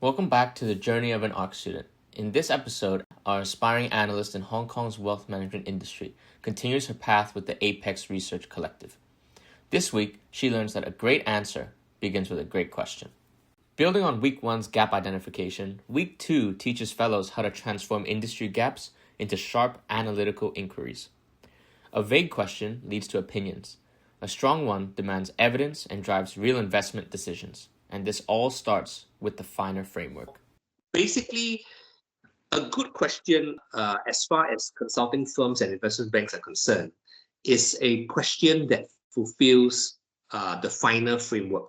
Welcome back to the Journey of an ARC student. In this episode, our aspiring analyst in Hong Kong's wealth management industry continues her path with the Apex Research Collective. This week, she learns that a great answer begins with a great question. Building on Week 1's gap identification, Week 2 teaches fellows how to transform industry gaps into sharp analytical inquiries. A vague question leads to opinions. A strong one demands evidence and drives real investment decisions. And this all starts with the FINER framework. Basically, a good question as far as consulting firms and investment banks are concerned is a question that fulfills the FINER framework.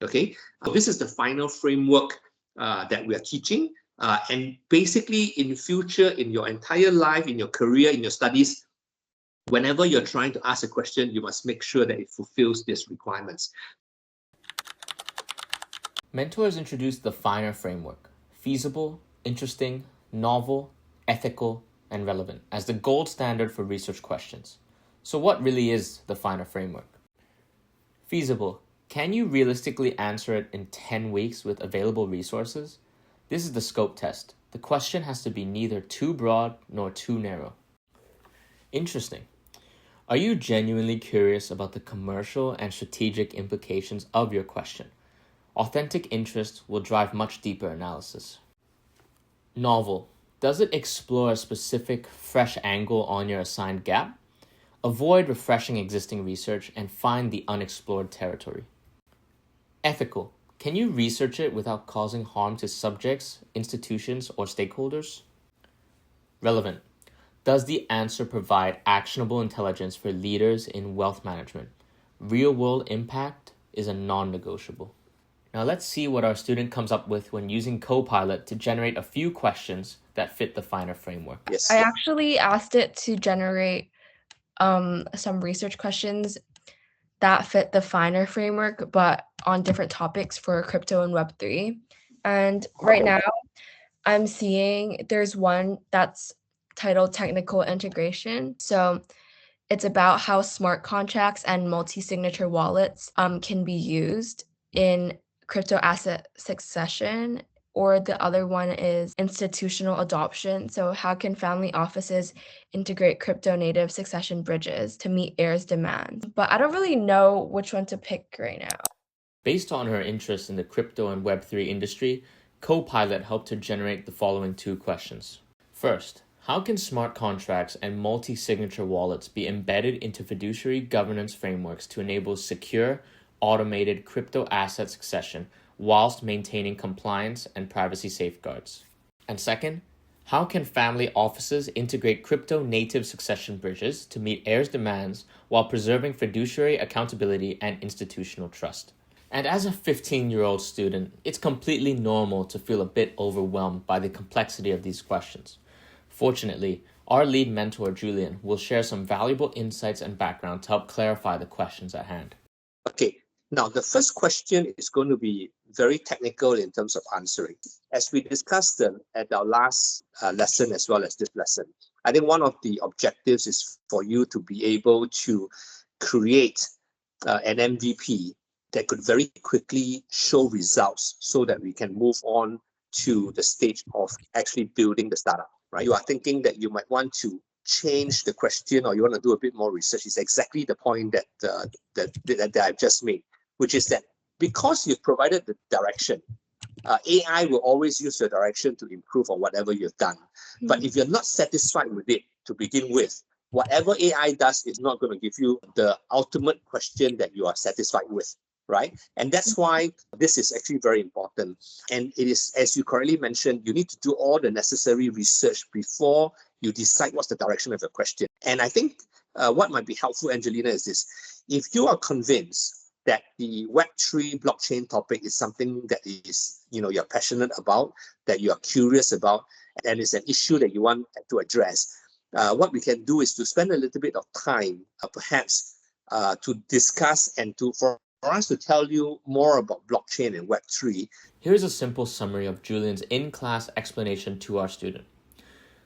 Okay, this is the FINER framework that we are teaching. And basically, in future, in your entire life, in your career, in your studies, whenever you're trying to ask a question, you must make sure that it fulfills these requirements. Mentors introduced the FINER framework, feasible, interesting, novel, ethical, and relevant, as the gold standard for research questions. So what really is the FINER framework? Feasible. Can you realistically answer it in 10 weeks with available resources? This is the scope test. The question has to be neither too broad nor too narrow. Interesting. Are you genuinely curious about the commercial and strategic implications of your question? Authentic interest will drive much deeper analysis. Novel. Does it explore a specific, fresh angle on your assigned gap? Avoid refreshing existing research and find the unexplored territory. Ethical. Can you research it without causing harm to subjects, institutions, or stakeholders? Relevant. Does the answer provide actionable intelligence for leaders in wealth management? Real-world impact is a non-negotiable. Now let's see what our student comes up with when using Copilot to generate a few questions that fit the FINER framework. Yes. I actually asked it to generate some research questions that fit the FINER framework, but on different topics for crypto and Web3. And right now, I'm seeing there's one that's titled Technical Integration. So it's about how smart contracts and multi-signature wallets can be used in crypto asset succession, or the other one is institutional adoption. So how can family offices integrate crypto native succession bridges to meet heirs' demands? But I don't really know which one to pick right now. Based on her interest in the crypto and Web3 industry, Copilot helped her generate the following two questions. First, how can smart contracts and multi-signature wallets be embedded into fiduciary governance frameworks to enable secure, automated crypto asset succession whilst maintaining compliance and privacy safeguards? And second, how can family offices integrate crypto native succession bridges to meet heirs' demands while preserving fiduciary accountability and institutional trust? And as a 15-year-old student, it's completely normal to feel a bit overwhelmed by the complexity of these questions. Fortunately, our lead mentor, Julian, will share some valuable insights and background to help clarify the questions at hand. Okay, now the first question is going to be very technical in terms of answering. As we discussed at our last lesson as well as this lesson, I think one of the objectives is for you to be able to create an MVP that could very quickly show results so that we can move on to the stage of actually building the startup, right? You are thinking that you might want to change the question or you want to do a bit more research. Is exactly the point that I've just made, which is that because you've provided the direction, AI will always use your direction to improve on whatever you've done. But if you're not satisfied with it to begin with, whatever AI does is not going to give you the ultimate question that you are satisfied with, right? And that's why this is actually very important. And it is, as you correctly mentioned, you need to do all the necessary research before you decide what's the direction of your question. And I think what might be helpful, Angelina, is this. If you are convinced that the Web3 blockchain topic is something that is, you're passionate about, that you are curious about, and it's an issue that you want to address, what we can do is to spend a little bit of time, perhaps, to discuss and for us to tell you more about blockchain and Web3. Here's a simple summary of Julian's in-class explanation to our student.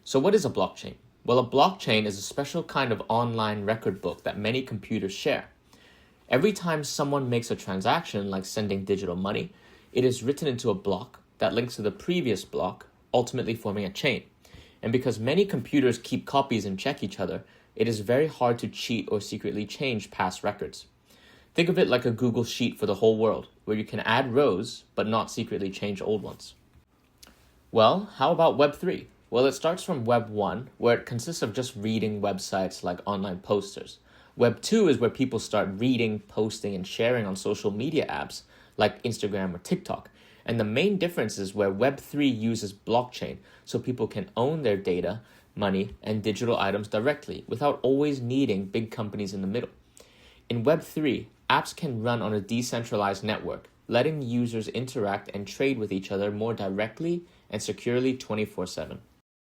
So what is a blockchain? Well, a blockchain is a special kind of online record book that many computers share. Every time someone makes a transaction, like sending digital money, it is written into a block that links to the previous block, ultimately forming a chain. And because many computers keep copies and check each other, it is very hard to cheat or secretly change past records. Think of it like a Google Sheet for the whole world, where you can add rows but not secretly change old ones. Well, how about Web 3? Well, it starts from Web 1, where it consists of just reading websites like online posters. Web 2 is where people start reading, posting, and sharing on social media apps like Instagram or TikTok. And the main difference is where Web 3 uses blockchain, so people can own their data, money, and digital items directly without always needing big companies in the middle. In Web 3, apps can run on a decentralized network, letting users interact and trade with each other more directly and securely 24/7.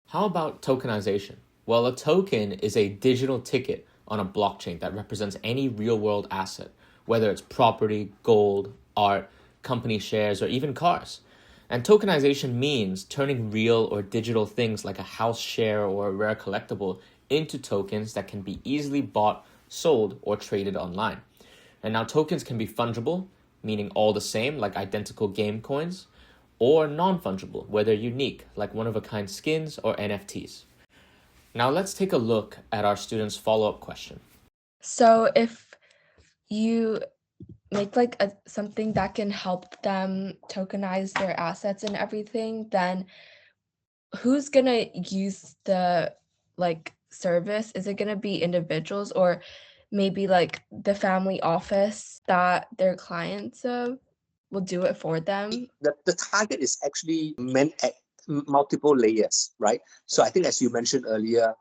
How about tokenization? Well, a token is a digital ticket on a blockchain that represents any real-world asset, whether it's property, gold, art, company shares, or even cars. And tokenization means turning real or digital things like a house share or a rare collectible into tokens that can be easily bought, sold, or traded online. And now tokens can be fungible, meaning all the same, like identical game coins, or non-fungible, where they're unique, like one-of-a-kind skins or NFTs. Now let's take a look at our students' follow-up question. So if you make like something that can help them tokenize their assets and everything, then who's gonna use the like service? Is it gonna be individuals or maybe like the family office that their clients will do it for them? The target is actually meant at multiple layers, right? So I think, as you mentioned earlier,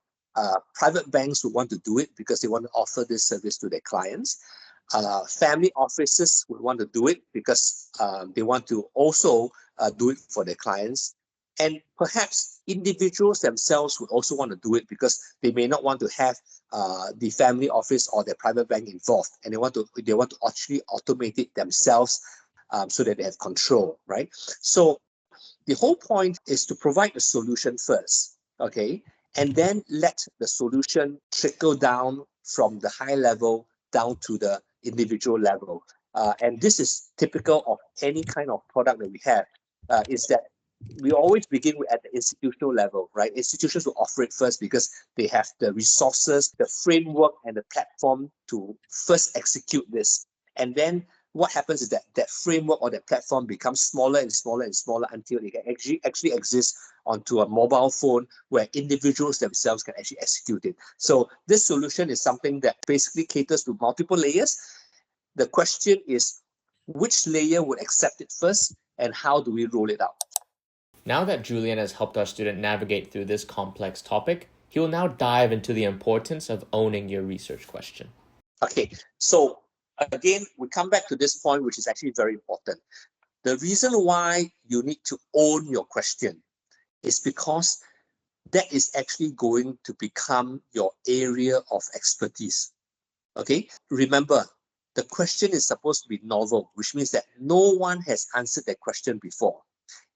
private banks would want to do it because they want to offer this service to their clients. Family offices would want to do it because they want to also do it for their clients. And perhaps individuals themselves would also want to do it because they may not want to have the family office or their private bank involved, and they want to actually automate it themselves so that they have control, right? So the whole point is to provide a solution first, okay, and then let the solution trickle down from the high level down to the individual level. And this is typical of any kind of product that we have, is that we always begin at the institutional level, right? Institutions will offer it first because they have the resources, the framework, and the platform to first execute this. And then what happens is that that framework or that platform becomes smaller and smaller and smaller until it can actually exist onto a mobile phone where individuals themselves can actually execute it. So this solution is something that basically caters to multiple layers. The question is, which layer would accept it first, and how do we roll it out? Now that Julian has helped our student navigate through this complex topic, he will now dive into the importance of owning your research question. Okay, so again, we come back to this point, which is actually very important. The reason why you need to own your question is because that is actually going to become your area of expertise. Okay, remember, the question is supposed to be novel, which means that no one has answered that question before.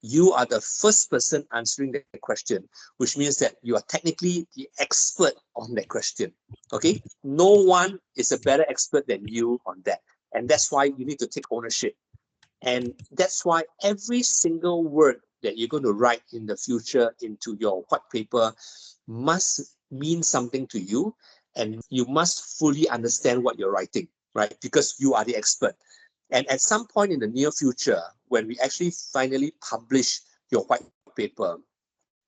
You are the first person answering the question, which means that you are technically the expert on that question. Okay, no one is a better expert than you on that, and that's why you need to take ownership. And that's why every single word that you're going to write in the future into your white paper must mean something to you, and you must fully understand what you're writing, right? Because you are the expert. And at some point in the near future, when we actually finally publish your white paper,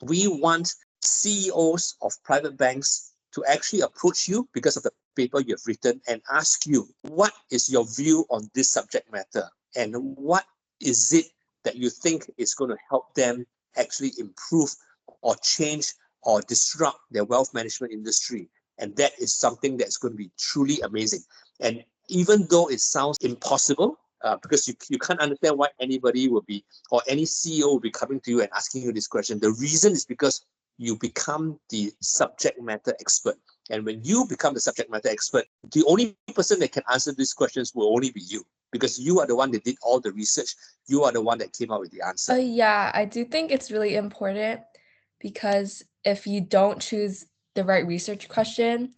we want CEOs of private banks to actually approach you because of the paper you've written and ask you, what is your view on this subject matter? And what is it that you think is going to help them actually improve or change or disrupt their wealth management industry? And that is something that's going to be truly amazing. And even though it sounds impossible, because you can't understand why anybody will be, or any CEO will be coming to you and asking you this question. The reason is because you become the subject matter expert. And when you become the subject matter expert, the only person that can answer these questions will only be you, because you are the one that did all the research. You are the one that came up with the answer. Yeah, I do think it's really important because if you don't choose the right research question,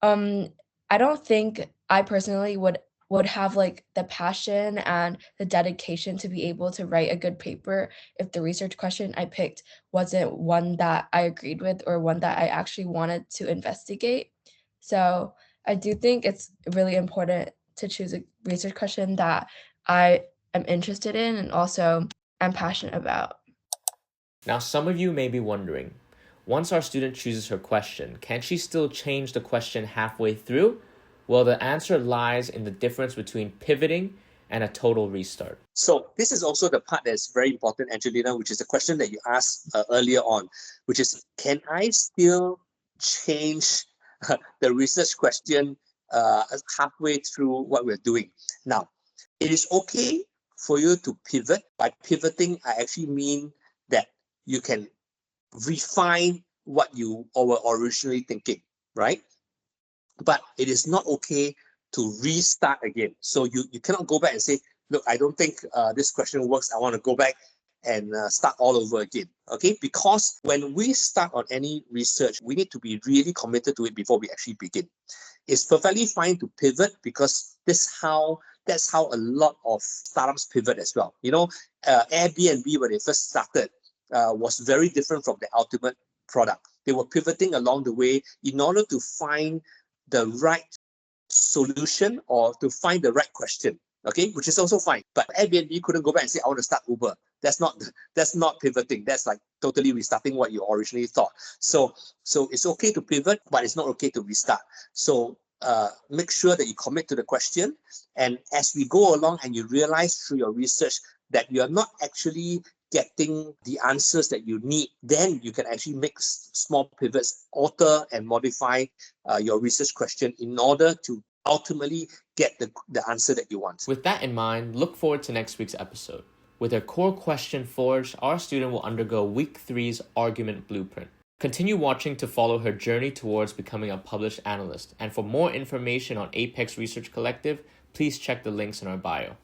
I don't think I personally would would have like the passion and the dedication to be able to write a good paper if the research question I picked wasn't one that I agreed with or one that I actually wanted to investigate. So I do think it's really important to choose a research question that I am interested in and also am passionate about. Now, some of you may be wondering, once our student chooses her question, can she still change the question halfway through? Well, the answer lies in the difference between pivoting and a total restart. So this is also the part that's very important, Angelina, which is the question that you asked earlier on, which is, can I still change the research question halfway through what we're doing? Now, it is okay for you to pivot. By pivoting, I actually mean that you can refine what you were originally thinking, right? But it is not okay to restart again. So you cannot go back and say, look, I don't think this question works. I want to go back and start all over again. Okay, because when we start on any research, we need to be really committed to it before we actually begin. It's perfectly fine to pivot because that's how a lot of startups pivot as well. You know, Airbnb, when they first started, was very different from the ultimate product. They were pivoting along the way in order to find the right solution or to find the right question, okay, which is also fine. But Airbnb couldn't go back and say, I want to start Uber. That's not pivoting. That's like totally restarting what you originally thought. So it's okay to pivot, but it's not okay to restart. So make sure that you commit to the question. And as we go along and you realize through your research that you're not actually getting the answers that you need, then you can actually make small pivots, alter and modify your research question in order to ultimately get the answer that you want. With that in mind, look forward to next week's episode. With her core question forged, our student will undergo Week 3's argument blueprint. Continue watching to follow her journey towards becoming a published analyst. And for more information on Apex Research Collective, please check the links in our bio.